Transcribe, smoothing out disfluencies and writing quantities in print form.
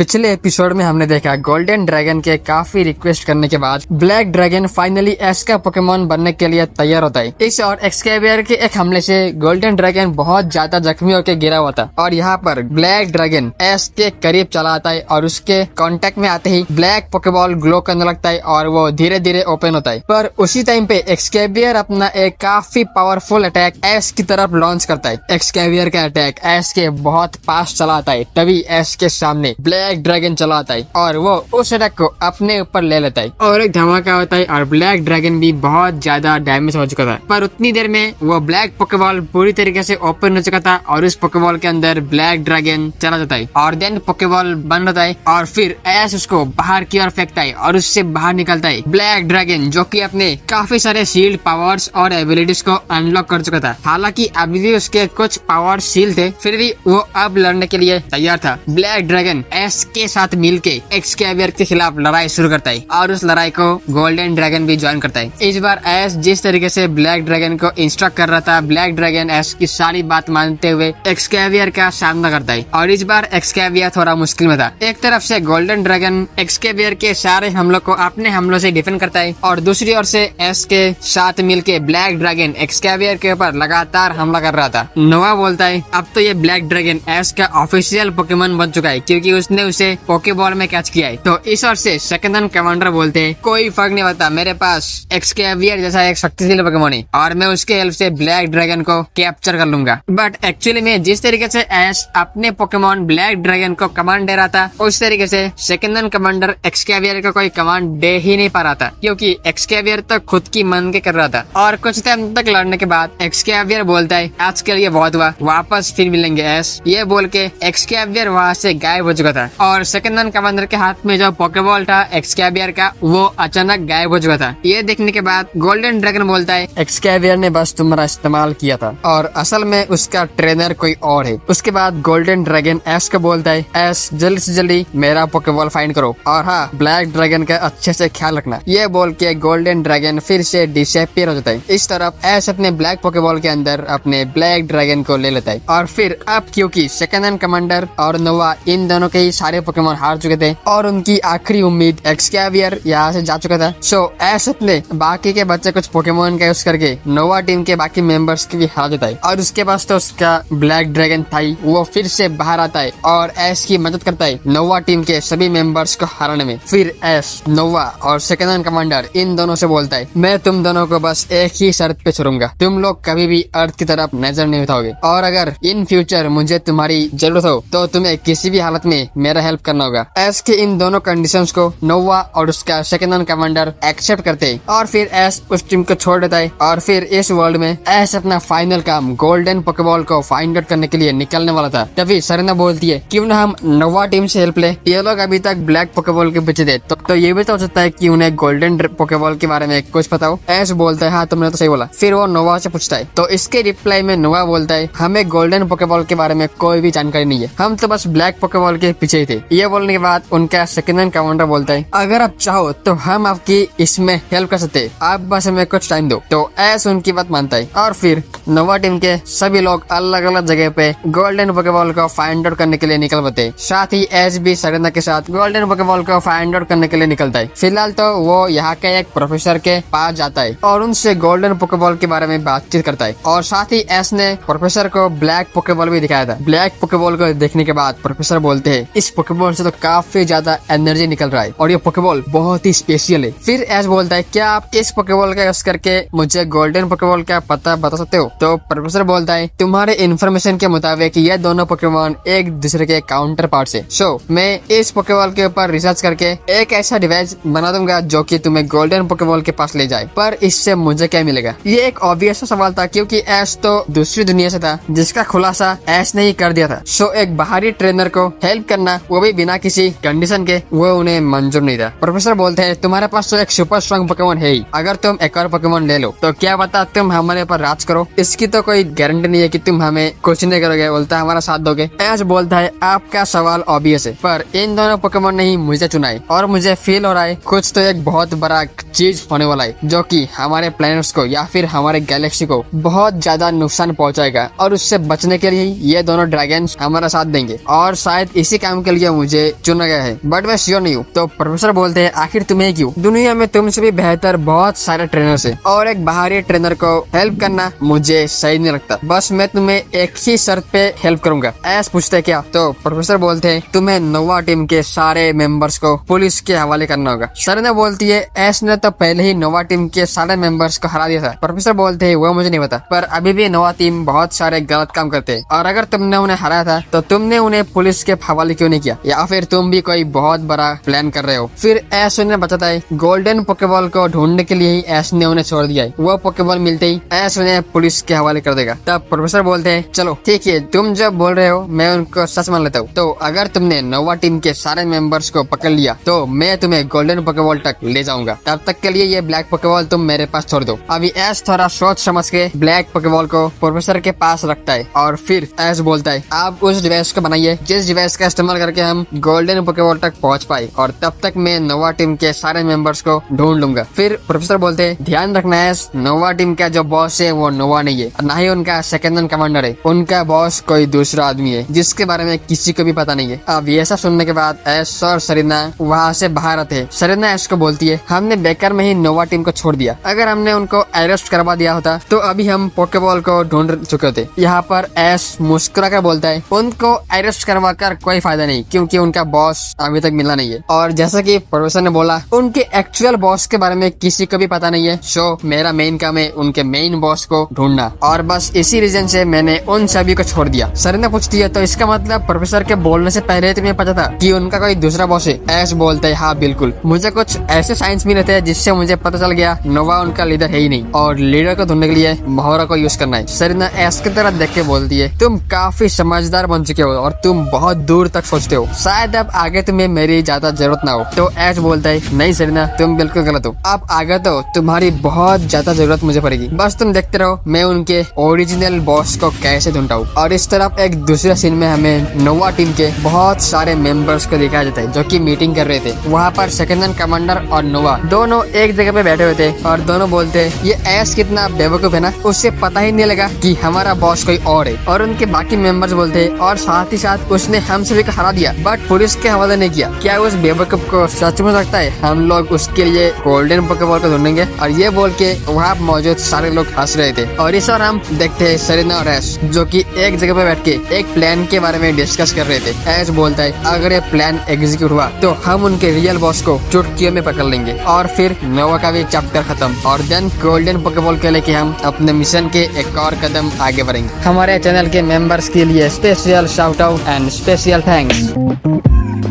पिछले एपिसोड में हमने देखा गोल्डन ड्रैगन के काफी रिक्वेस्ट करने के बाद ब्लैक ड्रैगन फाइनली एस का पोकेमोन बनने के लिए तैयार होता है। इस और एक्सकेवियर के एक हमले से गोल्डन ड्रैगन बहुत ज्यादा जख्मी होकर गिरा हुआ था और यहाँ पर ब्लैक ड्रैगन एस के करीब चला आता है और उसके कांटेक्ट में आते ही ब्लैक पोकेबॉल ग्लो करने लगता है और वो धीरे धीरे ओपन होता है। पर उसी टाइम पे एक्सकेवियर अपना एक काफी पावरफुल अटैक एस की तरफ लॉन्च करता है। एक्सकेवियर का अटैक एस के बहुत पास चला आता है, तभी एस के सामने ब्लैक ड्रैगन चला आता है और वो उस अटैक को अपने ऊपर ले लेता है और एक धमाका होता है और ब्लैक ड्रैगन भी बहुत ज्यादा डैमेज हो चुका था। पर उतनी देर में वो ब्लैक पोकेबॉल पूरी तरीके से ओपन हो चुका था और उस पोकेबॉल के अंदर ब्लैक ड्रैगन चला जाता है और देन पोकेबॉल बंद होता है और फिर एस उसको बाहर की ओर फेंकता है और उससे बाहर निकलता है ब्लैक ड्रैगन, जो कि अपने काफी सारे शील्ड पावर्स और एबिलिटीज को अनलॉक कर चुका था। हालांकि अभी भी उसके कुछ पावर शील्ड थे, फिर भी वो अब लड़ने के लिए तैयार था। ब्लैक ड्रैगन एस के साथ मिलके एक्सकेवियर के खिलाफ लड़ाई शुरू करता है और उस लड़ाई को गोल्डन ड्रैगन भी ज्वाइन करता है। इस बार एस जिस तरीके से ब्लैक ड्रैगन को इंस्ट्रक्ट कर रहा था, ब्लैक ड्रैगन एस की सारी बात मानते हुए एक्सकेवियर का सामना करता है और इस बार एक्सकेवियर थोड़ा मुश्किल में था। एक तरफ से गोल्डन ड्रैगन एक्सकेवियर के सारे हमलों को अपने हमलों से डिफेंड करता है और दूसरी ओर से एस के साथ मिलके ब्लैक ड्रैगन एक्सकेवियर के ऊपर लगातार हमला कर रहा था। नोवा बोलता है अब तो ये ब्लैक ड्रैगन एस का ऑफिशियल पोकेमोन बन चुका है क्योंकि उसने उसे पोकेबॉल में कैच किया है। तो इस ओर से सेकंड कमांडर बोलते हैं कोई फर्क नहीं पड़ता, मेरे पास एक्सकेवियर जैसा एक शक्तिशाली पोकेमोन है और मैं उसके हेल्प से ब्लैक ड्रैगन को कैप्चर कर लूंगा। बट एक्चुअली में जिस तरीके से एस अपने पोकेमोन ब्लैक ड्रैगन को कमांड दे रहा था, उस तरीके से सेकंड कमांडर एक्सकेवियर को कोई कमांड दे ही नहीं पा रहा था क्योंकि एक्सकेवियर तो खुद की मन के कर रहा था। और कुछ टाइम तक लड़ने के बाद एक्सकेवियर बोलता है आज के लिए बहुत हुआ, वापस फिर मिलेंगे एस। ये बोल के एक्सकेवियर वहाँ से गायब हो चुका था और सेकंड कमांडर के हाथ में जो पोकेबॉल था एक्सकेवियर का, वो अचानक गायब हो चुका था। ये देखने के बाद गोल्डन ड्रैगन बोलता है एक्सकेवियर ने बस तुम्हारा इस्तेमाल किया था और असल में उसका ट्रेनर कोई और है। उसके बाद गोल्डन ड्रैगन एस को बोलता है एस जल्दी से जल्दी मेरा पोकेबॉल फाइंड करो और हाँ ब्लैक ड्रैगन का अच्छे से ख्याल रखना। ये बोल के गोल्डन ड्रैगन फिर से डिसअपीयर हो जाता है। इस तरफ एस अपने ब्लैक पोकेबॉल के अंदर अपने ब्लैक ड्रैगन को ले लेता है और फिर अब क्योंकि सेकंड कमांडर और नोवा इन दोनों के ही सारे पोकेमोन हार चुके थे और उनकी आखिरी उम्मीद एक्सकेवियर यहाँ से जा चुका था, सो एस अपने बाकी के बच्चे कुछ पोकेमोन का यूज करके नोवा टीम के बाकी मेंबर्स की भी हरा देता है और उसके पास तो उसका ब्लैक ड्रैगन था ही, वो फिर से बाहर आता है और एस की मदद करता है नोवा टीम के सभी मेंबर्स को हराने में। फिर एस नोवा और सेकंड कमांडर इन दोनों से बोलता है मैं तुम दोनों को बस एक ही शर्त पे छोड़ूंगा, तुम लोग कभी भी अर्थ की तरफ नजर नहीं उठाओगे और अगर इन फ्यूचर मुझे तुम्हारी जरूरत हो तो तुम्हें किसी भी हालत में मेरा हेल्प करना होगा। एस के इन दोनों कंडीशंस को नोवा और उसका सेकंड कमांडर एक्सेप्ट करते हैं और फिर एस उस टीम को छोड़ देता है और फिर इस वर्ल्ड में एस अपना फाइनल काम गोल्डन पोकेबॉल को फाइंड आउट करने के लिए निकलने वाला था। तभी सरना बोलती है क्यों ना हम नोवा टीम से हेल्प ले, ये लोग अभी तक ब्लैक पोकेबॉल के पीछे थे तो ये भी तो हो सकता है कि उन्हें गोल्डन पोकेबॉल के बारे में कुछ पता हो। एस बोलता है हाँ तुमने तो सही बोला। फिर वो नोवा से पूछता है तो इसके रिप्लाई में नोवा बोलता है हमें गोल्डन पोकेबॉल के बारे में कोई भी जानकारी नहीं है, हम तो बस ब्लैक पोकेबॉल के पीछे ही थे। ये बोलने के बाद उनका सेकंड कमांडर बोलता है अगर आप चाहो तो हम आपकी इसमें हेल्प कर सकते हैं, आप बस हमें कुछ टाइम दो। तो एस उनकी बात मानता है और फिर नोवा टीम के सभी लोग अलग अलग जगह पे गोल्डन पोकेबॉल को फाइंड आउट करने के लिए निकल पड़ते हैं। साथ ही एस भी सरना के साथ गोल्डन पोकेबॉल को फाइंड आउट करने के लिए निकलता है। फिलहाल तो वो यहाँ के एक प्रोफेसर के पास जाता है और उनसे गोल्डन पोकेबॉल के बारे में बातचीत करता है और साथ ही एस ने प्रोफेसर को ब्लैक पोकेबॉल भी दिखाया था। ब्लैक पोकेबॉल को देखने के बाद प्रोफेसर बोलते हैं इस पोकेबॉल से तो काफी ज्यादा एनर्जी निकल रहा है और ये पोकेबॉल बहुत ही स्पेशल है। फिर एस बोलता है क्या आप इस पोकेबॉल का यूज करके मुझे गोल्डन पोकेबॉल का पता बता सकते हो? तो प्रोफेसर बोलता है तुम्हारे इन्फॉर्मेशन के मुताबिक ये दोनों पोकेमोन एक दूसरे के काउंटर पार्ट है, सो मैं इस पोकेबॉल के ऊपर रिसर्च करके एक ऐसा डिवाइस बना दूंगा जो कि तुम्हें गोल्डन पोकेबॉल के पास ले जाए। पर इससे मुझे क्या मिलेगा? ये एक ऑब्वियस सवाल था क्योंकि एस तो दूसरी दुनिया से था जिसका खुलासा एस ने ही कर दिया था। सो एक बाहरी ट्रेनर को हेल्प करना, वो भी बिना किसी कंडीशन के, वो उन्हें मंजूर नहीं था। प्रोफेसर बोलते हैं तुम्हारे पास तो एक सुपर स्ट्रॉन्ग पोकेमोन है ही, अगर तुम एक और पोकेमोन ले लो तो क्या पता तुम हमारे ऊपर राज करो, इसकी तो कोई गारंटी नहीं है कि तुम हमें कुछ नहीं करोगे, बोलता है हमारा साथ दोगे। एस बोलता है आपका सवाल ऑब्वियस है पर इन दोनों पोकेमोन ने ही मुझे चुना है और मुझे फील हो रहा है कुछ तो एक बहुत बड़ा चीज होने वाला है जो कि हमारे प्लैनेट्स को या फिर हमारे गैलेक्सी को बहुत ज्यादा नुकसान पहुंचाएगा और उससे बचने के लिए ये दोनों ड्रैगन हमारा साथ देंगे और शायद इसी काम के के लिए मुझे चुना गया है, बट मैं श्योर नहीं हूँ। तो प्रोफेसर बोलते हैं आखिर तुम्हें क्यों? दुनिया में तुमसे भी बेहतर बहुत सारे ट्रेनर्स हैं और एक बाहरी ट्रेनर को हेल्प करना मुझे सही नहीं लगता। बस मैं तुम्हें एक ही शर्त पे हेल्प करूंगा। एस पूछते क्या? तो प्रोफेसर बोलते हैं तुम्हें नोवा टीम के सारे मेंबर्स को पुलिस के हवाले करना होगा। सरीना बोलती है एस ने तो पहले ही नोवा टीम के सारे मेंबर्स को हरा दिया था। प्रोफेसर बोलते हैं वो मुझे नहीं पता, पर अभी भी नोवा टीम बहुत सारे गलत काम करते हैं और अगर तुमने उन्हें हराया था तो तुमने उन्हें पुलिस के हवाले क्यों नहीं किया? या फिर तुम भी कोई बहुत बड़ा प्लान कर रहे हो? फिर एस उन्हें बताता है गोल्डन पोकेबॉल को ढूंढने के लिए ही एस ने उन्हें छोड़ दिया है। वो पोकेबॉल मिलते ही एस उन्हें पुलिस के हवाले कर देगा। तब प्रोफेसर बोलते हैं चलो ठीक है, तुम जब बोल रहे हो मैं उनको सच मान लेता हूँ। तो अगर तुमने नोवा टीम के सारे मेंबर्स को पकड़ लिया तो मैं तुम्हें गोल्डन पोकेबॉल तक ले जाऊंगा। तब तक के लिए ये ब्लैक पोकेबॉल तुम मेरे पास छोड़ दो। अभी एस थोड़ा सोच समझ के ब्लैक पोकेबॉल को प्रोफेसर के पास रखता है और फिर एस बोलता है आप उस डिवाइस को बनाइए जिस डिवाइस का इस्तेमाल करके हम गोल्डन पोकेबॉल तक पहुंच पाए और तब तक मैं नोवा टीम के सारे मेंबर्स को ढूंढ लूंगा। फिर प्रोफेसर बोलते हैं ध्यान रखना है नोवा टीम का जो बॉस है वो नोवा नहीं है, ना ही उनका सेकंड इन कमांडर है। उनका बॉस कोई दूसरा आदमी है जिसके बारे में किसी को भी पता नहीं है। अब ये सब सुनने के बाद एस और सरीना वहाँ से बाहर आते हैं। सरीना एस को बोलती है हमने बेकार में ही नोवा टीम को छोड़ दिया। अगर हमने उनको अरेस्ट करवा दिया होता तो अभी हम पोकेबॉल को ढूंढ चुके होते। यहाँ पर एस मुस्कुरा कर बोलता है उनको अरेस्ट करवा कर कोई फायदा नहीं क्योंकि उनका बॉस अभी तक मिला नहीं है। और जैसा कि प्रोफेसर ने बोला उनके एक्चुअल बॉस के बारे में किसी को भी पता नहीं है। सो मेरा मेन काम है उनके मेन बॉस को ढूंढना और बस इसी रीजन से मैंने उन सभी को छोड़ दिया। सरीना पूछती है तो इसका मतलब प्रोफेसर के बोलने से पहले तुम्हें पता था कि उनका कोई दूसरा बॉस है? एस बोलता है हाँ बिल्कुल, मुझे कुछ ऐसे साइंस मिले थे जिससे मुझे पता चल गया नोवा उनका लीडर है ही नहीं और लीडर को ढूंढने के लिए मोहरा को यूज करना है। सरीना एस की तरफ देख के बोलती है तुम काफी समझदार बन चुके हो और तुम बहुत दूर तक सोचते हो, शायद अब आगे तुम्हें मेरी ज्यादा जरूरत ना हो। तो एस बोलता है नहीं सरीना तुम बिल्कुल गलत हो, अब आगे तो तुम्हारी बहुत ज्यादा जरूरत मुझे पड़ेगी। बस तुम देखते रहो मैं उनके ओरिजिनल बॉस को कैसे ढूंढता हूँ। और इस तरफ एक दूसरे सीन में हमें नोवा टीम के बहुत सारे मेंबर्स को दिखाया जाता है जो कि मीटिंग कर रहे थे। वहाँ पर सेकंड इन कमांडर और नोवा दोनों एक जगह पे बैठे हुए थे और दोनों बोलते ये एस कितना बेवकूफ है ना, उससे पता ही नहीं लगा कि हमारा बॉस कोई और है। और उनके बाकी मेंबर्स बोलते और साथ ही साथ उसने हम सभी को हरा दिया बट पुलिस के हवाले नहीं किया। क्या उस बेवकूफ को सच में लगता है हम लोग उसके लिए गोल्डन पोकेबॉल को ढूंढेंगे? और ये बोल के वहाँ मौजूद सारे लोग हंस रहे थे। और इस बार हम देखते हैं सरीना और एस जो कि एक जगह पे बैठ के एक प्लान के बारे में डिस्कस कर रहे थे। एस बोलता है अगर ये प्लान एग्जीक्यूट हुआ तो हम उनके रियल बॉस को चुटकियों में पकड़ लेंगे और फिर नोवा का भी चैप्टर खत्म और देन गोल्डन पोकेबॉल के लेके हम अपने मिशन के एक और कदम आगे बढ़ेंगे। हमारे चैनल के मेंबर्स के लिए special shout out and special thanks.